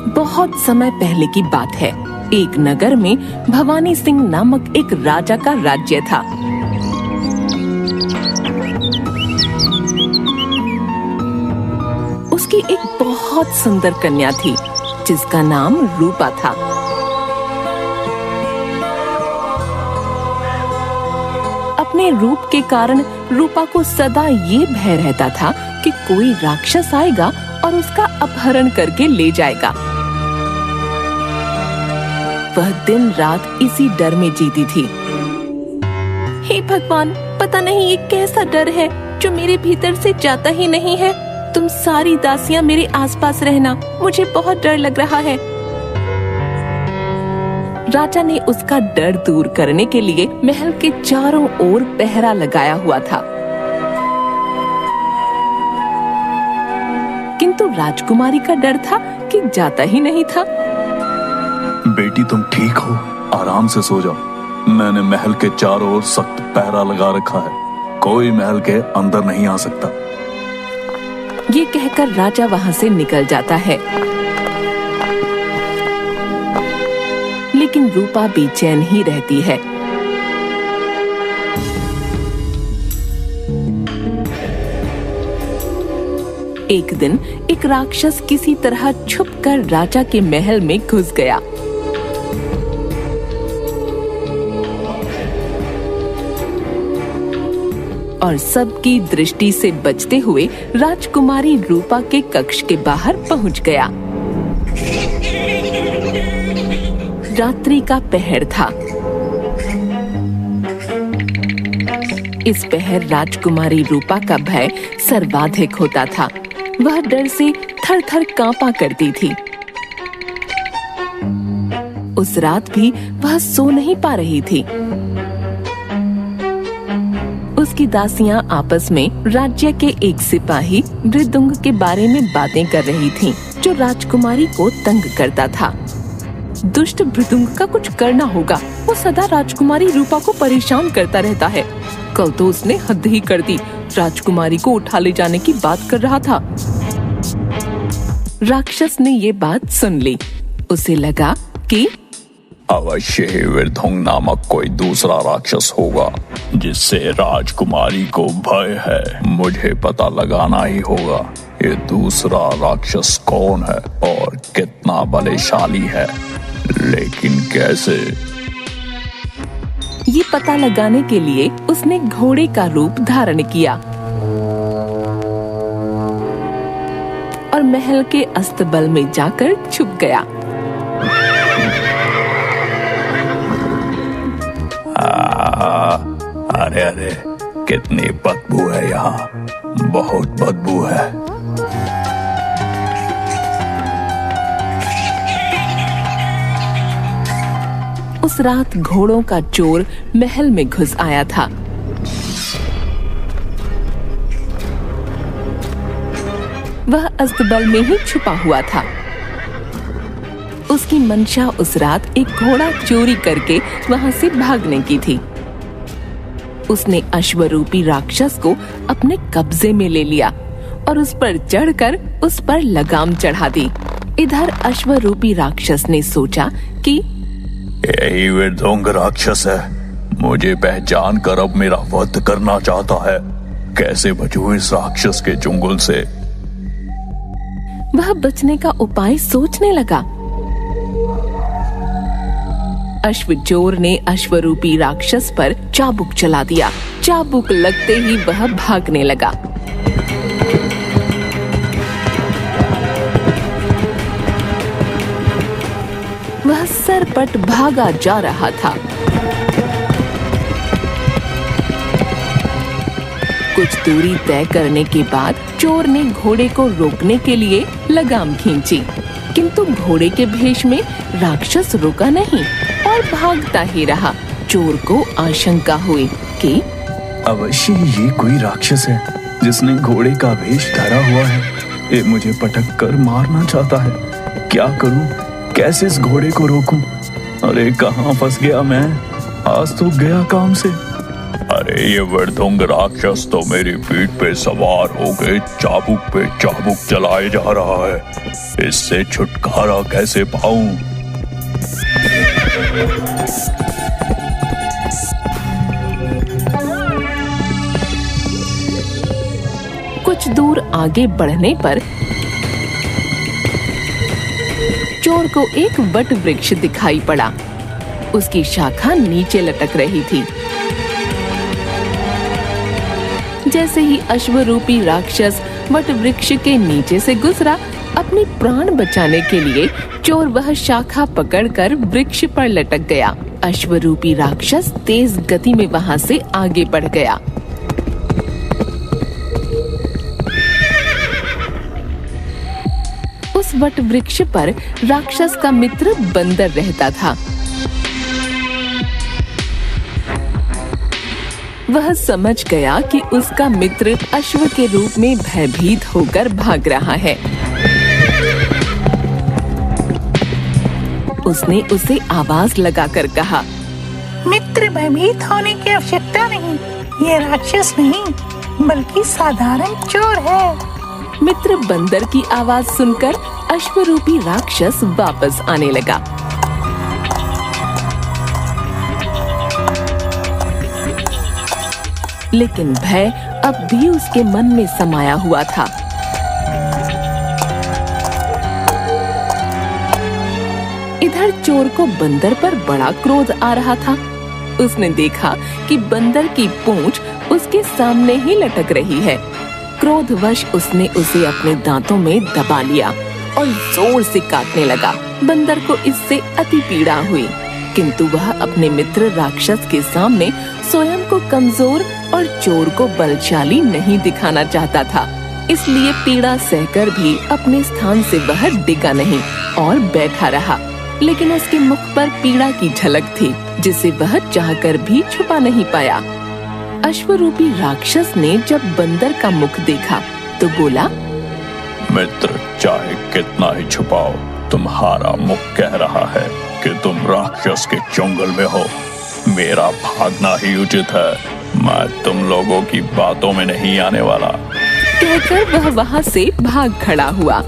बहुत समय पहले की बात है। एक नगर में भवानी सिंह नामक एक राजा का राज्य था। उसकी एक बहुत सुंदर कन्या थी जिसका नाम रूपा था। अपने रूप के कारण रूपा को सदा ये भय रहता था कि कोई राक्षस आएगा और उसका अपहरण करके ले जाएगा। वह दिन रात इसी डर में जीती थी। हे भगवान, पता नहीं ये कैसा डर है जो मेरे भीतर से जाता ही नहीं है। तुम सारी दासियां मेरे आसपास रहना, मुझे बहुत डर लग रहा है। राजा ने उसका डर दूर करने के लिए महल के चारों ओर पहरा लगाया हुआ था। किंतु राजकुमारी का डर था कि जाता ही नहीं था। बेटी, तुम ठीक हो? आराम से सो जाओ। मैंने महल के चारों ओर सख्त पहरा लगा रखा है, कोई महल के अंदर नहीं आ सकता। ये कहकर राजा वहां से निकल जाता है, लेकिन रूपा बेचैन ही रहती है। एक दिन एक राक्षस किसी तरह छुपकर राजा के महल में घुस गया। और सबकी दृष्टि से बचते हुए राजकुमारी रूपा के कक्ष के बाहर पहुंच गया। रात्रि का पहर था। इस पहर राजकुमारी रूपा का भय सर्वाधिक होता था। वह डर से थर-थर कांपा करती थी। उस रात भी वह सो नहीं पा रही थी। उसकी दासियां आपस में राज्य के एक सिपाही मृदुंग के बारे में बातें कर रही थीं, जो राजकुमारी को तंग करता था। दुष्ट मृदुंग का कुछ करना होगा, वो सदा राजकुमारी रूपा को परेशान करता रहता है। कल तो उसने हद ही कर दी, राजकुमारी को उठा ले जाने की बात कर रहा था। राक्षस ने ये बात सुन ली। उसे लगा कि अवश्य ही विरधुंग नामक कोई दूसरा राक्षस होगा जिससे राजकुमारी को भय है। मुझे पता लगाना ही होगा ये दूसरा राक्षस कौन है और कितना बलशाली है, लेकिन कैसे? ये पता लगाने के लिए उसने घोड़े का रूप धारण किया और महल के अस्तबल में जाकर छुप गया। अरे अरे, कितनी बदबू है यहाँ, बहुत बदबू है। उस रात घोड़ों का चोर महल में घुस आया था। वह अस्तबल में ही छुपा हुआ था। उसकी मंशा उस रात एक घोड़ा चोरी करके वहां से भागने की थी। उसने अश्वरूपी राक्षस को अपने कब्जे में ले लिया और उस पर चढ़कर उस पर लगाम चढ़ा दी। इधर अश्वरूपी राक्षस ने सोचा कि यही विरधुंग राक्षस है, मुझे पहचान कर अब मेरा वध करना चाहता है। कैसे बचूं इस राक्षस के चुंगल से? वह बचने का उपाय सोचने लगा। अश्वचोर ने अश्वरूपी राक्षस पर चाबुक चला दिया। चाबुक लगते ही वह भागने लगा। वह सरपट भागा जा रहा था। कुछ दूरी तय करने के बाद चोर ने घोड़े को रोकने के लिए लगाम खींची, किंतु घोड़े के भेष में राक्षस रुका नहीं और भागता ही रहा। चोर को आशंका हुई कि अवश्य ये कोई राक्षस है जिसने घोड़े का भेष धरा हुआ है। ये मुझे पटक कर मारना चाहता है। क्या करूं? कैसे इस घोड़े को रोकूं? अरे कहाँ फंस गया मैं? आज तो गया काम से। अरे ये वृद्धुंग राक्षस तो मेरी पीठ पे सवार हो गए चाबुक पे चाबुक चलाए जा रहा है। इससे छुटकारा कैसे पाऊं? कुछ दूर आगे बढ़ने पर चोर को एक वट वृक्ष दिखाई पड़ा। उसकी शाखा नीचे लटक रही थी। जैसे ही अश्वरूपी राक्षस वट वृक्ष के नीचे से गुजरा, अपने प्राण बचाने के लिए चोर वह शाखा पकड़कर वृक्ष पर लटक गया। अश्वरूपी राक्षस तेज गति में वहां से आगे बढ़ गया। उस वट वृक्ष पर राक्षस का मित्र बंदर रहता था। वह समझ गया कि उसका मित्र अश्व के रूप में भयभीत होकर भाग रहा है। उसने उसे आवाज लगाकर कहा, मित्र, भयभीत होने की आवश्यकता नहीं। ये राक्षस नहीं बल्कि साधारण चोर है। मित्र बंदर की आवाज सुनकर अश्वरूपी राक्षस वापस आने लगा। लेकिन भय अब भी उसके मन में समाया हुआ था। इधर चोर को बंदर पर बड़ा क्रोध आ रहा था। उसने देखा कि बंदर की पूंछ उसके सामने ही लटक रही है। क्रोधवश उसने उसे अपने दांतों में दबा लिया और जोर से काटने लगा। बंदर को इससे अति पीड़ा हुई, किंतु वह अपने मित्र राक्षस के सामने स्वयं को कमजोर और चोर को बलशाली नहीं दिखाना चाहता था। इसलिए पीड़ा सहकर भी अपने स्थान से वह डिगा नहीं और बैठा रहा। लेकिन उसके मुख पर पीड़ा की झलक थी, जिसे वह चाहकर भी छुपा नहीं पाया। अश्वरूपी राक्षस ने जब बंदर का मुख देखा तो बोला, मित्र, चाहे कितना ही छुपाओ, तुम्हारा मुख कह रहा है कि तुम राक्षस के चंगुल में हो। मेरा भागना ही उचित है। मैं तुम लोगों की बातों में नहीं आने वाला। कहकर वह वहां से भाग खड़ा हुआ।